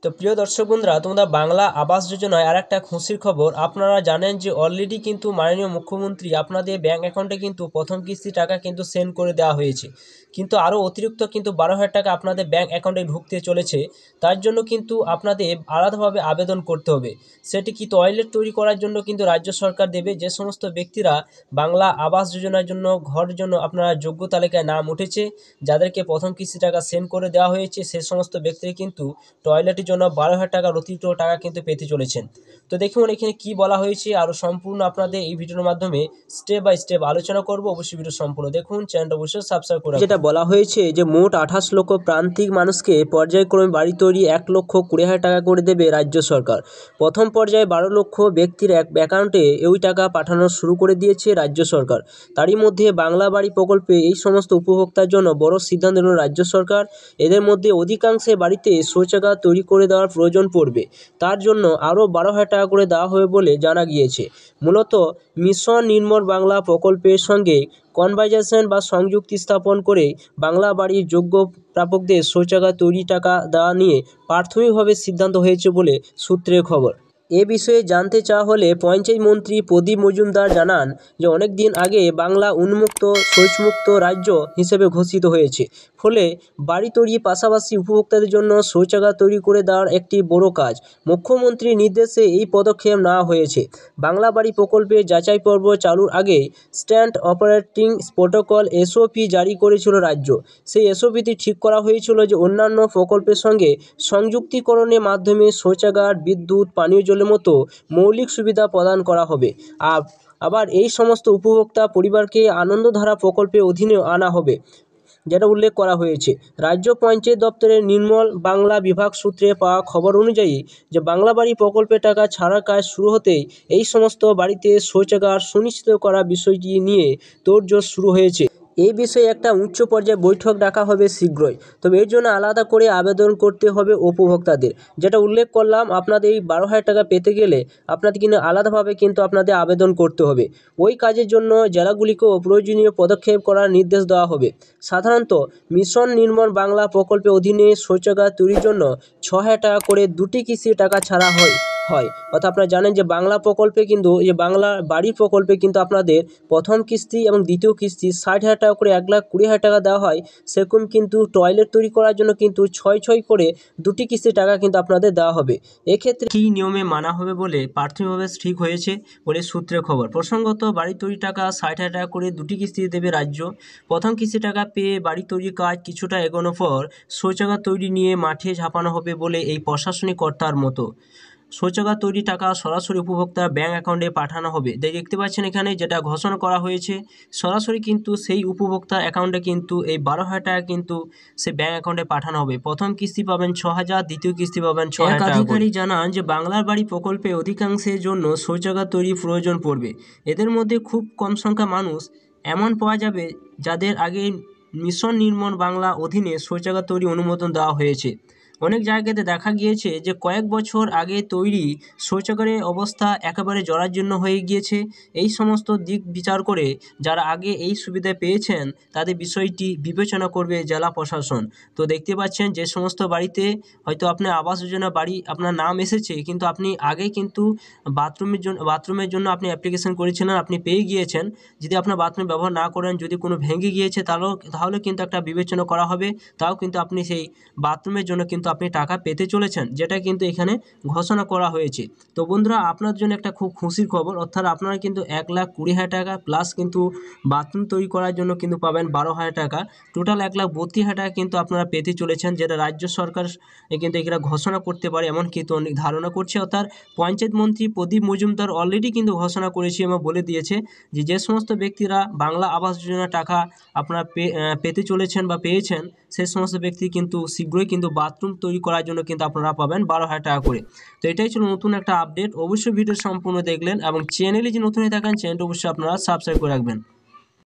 তো প্রিয় দর্শক বন্ধুরা, তোমরা বাংলা আবাস যোজনায় আর একটা খুশির খবর। আপনারা জানেন যে অলরেডি কিন্তু মাননীয় মুখ্যমন্ত্রী আপনাদের ব্যাঙ্ক অ্যাকাউন্টে কিন্তু প্রথম কিস্তি টাকা কিন্তু সেন্ড করে দেওয়া হয়েছে, কিন্তু আরও অতিরিক্ত কিন্তু 12,000 টাকা আপনাদের ব্যাঙ্ক অ্যাকাউন্টে ঢুকতে চলেছে। তার জন্য কিন্তু আপনাদের আলাদাভাবে আবেদন করতে হবে। সেটি কি টয়লেট তৈরি করার জন্য কিন্তু রাজ্য সরকার দেবে। যে সমস্ত ব্যক্তিরা বাংলা আবাস যোজনার জন্য ঘরের জন্য আপনারা যোগ্য তালিকায় নাম উঠেছে, যাদেরকে প্রথম কিস্তি টাকা সেন্ড করে দেওয়া হয়েছে, সে সমস্ত ব্যক্তিরা কিন্তু টয়লেটের জন্য 12,000 টাকার অতিরিক্ত টাকা কিন্তু পেতে চলেছেন। তো দেখুন এখানে কি বলা হয়েছে, আরও সম্পূর্ণ আপনাদের এই ভিডিওর মাধ্যমে স্টেপ বাই স্টেপ আলোচনা করব। অবশ্যই ভিডিও সম্পূর্ণ দেখুন, চ্যানেলটা অবশ্যই সাবস্ক্রাইব করে যেটা বলা হয়েছে যে মোট 28 লক্ষ প্রান্তিক মানুষকে পর্যায়ক্রমে বাড়ি তৈরি 1,20,000 টাকা করে দেবে রাজ্য সরকার। প্রথম পর্যায়ে 12 লক্ষ ব্যক্তির অ্যাকাউন্টে ওই টাকা পাঠানো শুরু করে দিয়েছে রাজ্য সরকার। তারই মধ্যে বাংলা বাড়ি প্রকল্পে এই সমস্ত উপভোক্তার জন্য বড় সিদ্ধান্ত নিল রাজ্য সরকার। এদের মধ্যে অধিকাংশের বাড়িতে শৌচাগার তৈরি করে দেওয়ার প্রয়োজন পড়বে। তার জন্য আরও 12,000 টাকা করে দেওয়া হবে বলে জানা গিয়েছে। মূলত মিশন নির্মল বাংলা প্রকল্পের সঙ্গে কনভার্জেশন বা সংযুক্তি স্থাপন করে বাংলা বাড়ির যোগ্য প্রাপকদের শৌচাগার তৈরি টাকা দেওয়া নিয়ে প্রাথমিকভাবে সিদ্ধান্ত হয়েছে বলে সূত্রের খবর। এ বিষয়ে জানতে চাওয়া হলে পঞ্চায়েত মন্ত্রী প্রদীপ মজুমদার জানান যে অনেক দিন আগে বাংলা উন্মুক্ত শৌচমুক্ত রাজ্য হিসেবে ঘোষিত হয়েছে। ফলে বাড়ি তৈরির পাশাপাশি উপভোক্তাদের জন্য শৌচাগার তৈরি করে দেওয়ার একটি বড় কাজ। মুখ্যমন্ত্রীর নির্দেশে এই পদক্ষেপ নেওয়া হয়েছে। বাংলা বাড়ি প্রকল্পের যাচাই পর্ব চালুর আগে স্ট্যান্ড অপারেটিং প্রোটোকল এসওপি জারি করেছিল রাজ্য। সেই এসওপিতে ঠিক করা হয়েছিল যে অন্যান্য প্রকল্পের সঙ্গে সংযুক্তিকরণের মাধ্যমে শৌচাগার, বিদ্যুৎ, পানীয় জলের মতো মৌলিক সুবিধা প্রদান করা হবে। আবার এই সমস্ত উপভোক্তা পরিবারকে আনন্দধারা প্রকল্পের অধীনে আনা হবে, যেটা উল্লেখ করা হয়েছে। রাজ্য পঞ্চায়েত দপ্তরের নির্মল বাংলা বিভাগ সূত্রে পাওয়া খবর অনুযায়ী যে বাংলা বাড়ি প্রকল্পের টাকা ছাড়ার কাজ শুরু হতেই এই সমস্ত বাড়িতে শৌচাগার সুনিশ্চিত করার বিষয়টি নিয়ে তোড়জোড় শুরু হয়েছে। এই বিষয়ে একটা উচ্চ পর্যায়ে বৈঠক ডাকা হবে শীঘ্রই। তবে এর জন্য আলাদা করে আবেদন করতে হবে উপভোক্তাদের, যেটা উল্লেখ করলাম। আপনাদের এই 12,000 টাকা পেতে গেলে আপনাদের কিন্তু আলাদাভাবে কিন্তু আপনাদের আবেদন করতে হবে। ওই কাজের জন্য জেলাগুলিকেও প্রয়োজনীয় পদক্ষেপ করার নির্দেশ দেওয়া হবে। সাধারণত মিশন নির্মল বাংলা প্রকল্পের অধীনে শৌচাগার তৈরির জন্য 6,000 টাকা করে দুটি কিস্তির টাকা ছাড়া হয়। অর্থাৎ আপনারা জানেন যে বাংলা প্রকল্পে কিন্তু যে বাংলা বাড়ি প্রকল্পে কিন্তু আপনাদের প্রথম কিস্তি এবং দ্বিতীয় কিস্তি 60,000 টাকা করে 1,20,000 টাকা দেওয়া হয়। সেরকম কিন্তু টয়লেট তৈরি করার জন্য কিন্তু 6 করে দুটি কিস্তির টাকা কিন্তু আপনাদের দেওয়া হবে। এক্ষেত্রে কী নিয়মে মানা হবে বলে প্রাথমিকভাবে ঠিক হয়েছে বলে সূত্রের খবর। প্রসঙ্গত, বাড়ি তৈরি টাকা 60,000 টাকা করে দুটি কিস্তি দেবে রাজ্য। প্রথম কিস্তি টাকা পেয়ে বাড়ি তৈরির কাজ কিছুটা এগোনোর পর শৌচাগার তৈরি নিয়ে মাঠে ঝাঁপানো হবে বলে এই প্রশাসনিক কর্তার মতো। শৌচাগার তৈরি টাকা সরাসরি উপভোক্তার ব্যাঙ্ক অ্যাকাউন্টে পাঠানো হবে। দেখতে পাচ্ছেন এখানে যেটা ঘোষণা করা হয়েছে, সরাসরি কিন্তু সেই উপভোক্তার অ্যাকাউন্টে কিন্তু এই 12,000 টাকা কিন্তু সে ব্যাঙ্ক অ্যাকাউন্টে পাঠানো হবে। প্রথম কিস্তি পাবেন 6,000, দ্বিতীয় কিস্তি পাবেন 6,000 টাকা। আধিকারিক জানান যে বাংলার বাড়ি প্রকল্পে অধিকাংশের জন্য শৌচাগার তৈরির প্রয়োজন পড়বে। এদের মধ্যে খুব কম সংখ্যা মানুষ এমন পাওয়া যাবে যাদের আগে মিশন নির্মল বাংলা অধীনে শৌচাগার তৈরি অনুমোদন দেওয়া হয়েছে। অনেক জায়গাতে দেখা গিয়েছে যে কয়েক বছর আগে তৈরি শৌচাগারের অবস্থা একেবারে জরাজীর্ণ হয়ে গিয়েছে। এই সমস্ত দিক বিচার করে যারা আগে এই সুবিধা পেয়েছেন তাদের বিষয়টি বিবেচনা করবে জেলা প্রশাসন। তো দেখতে পাচ্ছেন যে সমস্ত বাড়িতে হয়তো আপনার আবাস যোজনা বাড়ি আপনার নাম এসেছে, কিন্তু আপনি আগে কিন্তু বাথরুমের জন্য আপনি অ্যাপ্লিকেশন করেছিলেন, আপনি পেয়ে গিয়েছেন। যদি আপনার বাথরুম ব্যবহার না করেন, যদি কোনো ভেঙে গিয়েছে তাহলে কিন্তু একটা বিবেচনা করা হবে। তাও কিন্তু আপনি সেই বাথরুমের জন্য কিন্তু আপনি টাকা পেতে চলেছেন, যেটা কিন্তু এখানে ঘোষণা করা হয়েছে। তো বন্ধুরা, আপনার জন্য একটা খুব খুশির খবর, অর্থাৎ আপনারা কিন্তু 1,20,000 টাকা প্লাস কিন্তু বাথরুম তৈরি করার জন্য কিন্তু পাবেন 12,000 টাকা। টোটাল 1,32,000 টাকা কিন্তু আপনারা পেতে চলেছেন, যেটা রাজ্য সরকার কিন্তু এখানে ঘোষণা করতে পারে এমন কিন্তু অনেক ধারণা করছে। অর্থাৎ পঞ্চায়েত মন্ত্রী প্রদীপ মজুমদার অলরেডি কিন্তু ঘোষণা করেছে এবং বলে দিয়েছে যে সমস্ত ব্যক্তিরা বাংলা আবাস যোজনা টাকা আপনারা পেতে চলেছেন বা পেয়েছেন, সেই সমস্ত ব্যক্তি কিন্তু শীঘ্রই কিন্তু বাথরুম তৈরি করার জন্য কিন্তু আপনারা পাবেন 12,000 টাকা করে। তো এটাই ছিল নতুন একটা আপডেট। অবশ্যই ভিডিও সম্পূর্ণ দেখলেন এবং চ্যানেলে যে নতুন হয়ে থাকেন চ্যানেলটা অবশ্যই আপনারা সাবস্ক্রাইব করে রাখবেন।